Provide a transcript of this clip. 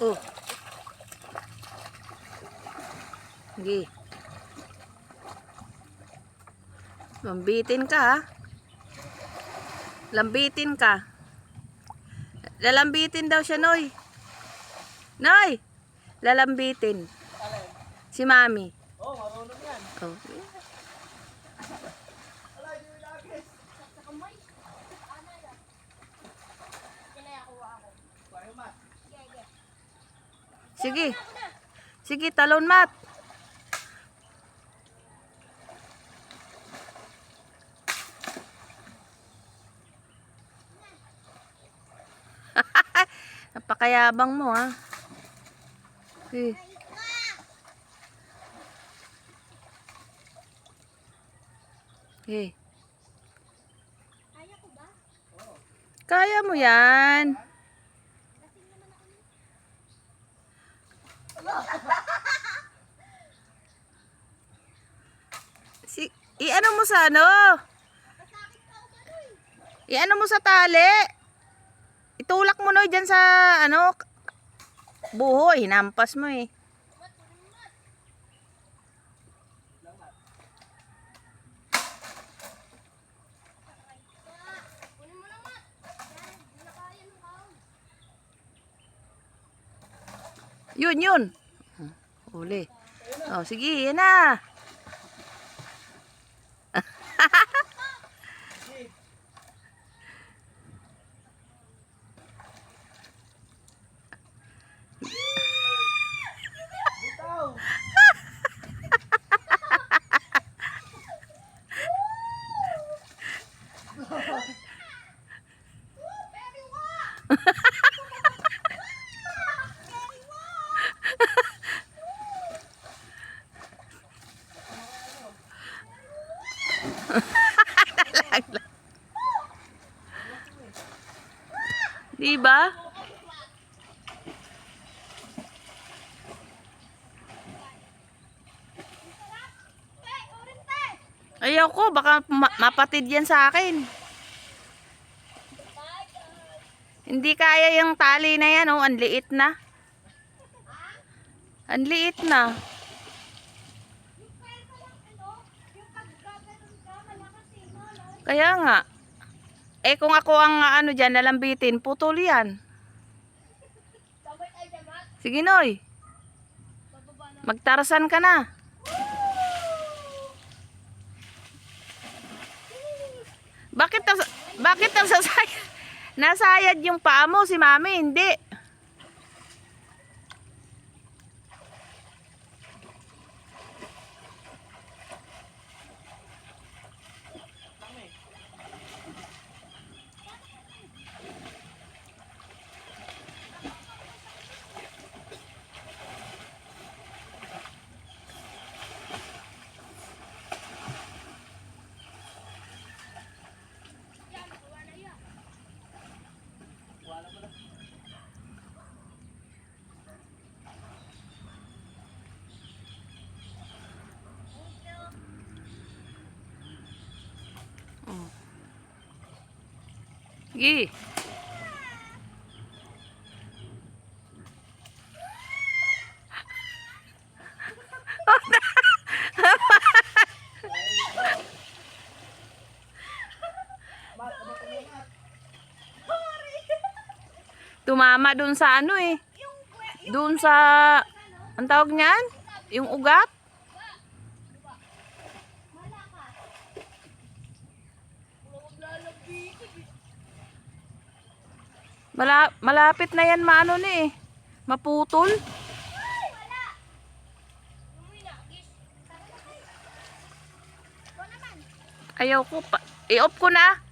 Oh. Sige. Lambitin ka ha. Lambitin ka. Lalambitin daw siya, Noy. Noy! Lalambitin. Si Mami. Oh, marunong yan. Oh. Sige. Sige, talon mat. Napakayabang mo ha. Sige. Sige. Kaya ko ba? Kaya mo yan. I-ano mo sa ano? I-ano mo sa tali? Itulak mo Noy dyan sa ano buho, hinampas mo eh. Yun. Uli. Oh, sige, yan na. Bitaw. Diba? Ayoko, baka mapatid yan sa akin. Hindi kaya yung tali na yan, oh, ang liit na. Ang liit na. Kaya nga. Eh kung ako ang ano dyan, lalambitin, putol yan. Sige Noy. Magtarasan ka na. Bakit nasayad yung paa mo, si Mami hindi? Gi. Tumama dun sa ano eh. Dun sa, ang tawag niyan? Yung ugat. Malapit na yan maano ni eh. Maputol. Ayaw ko pa. I-off ko na.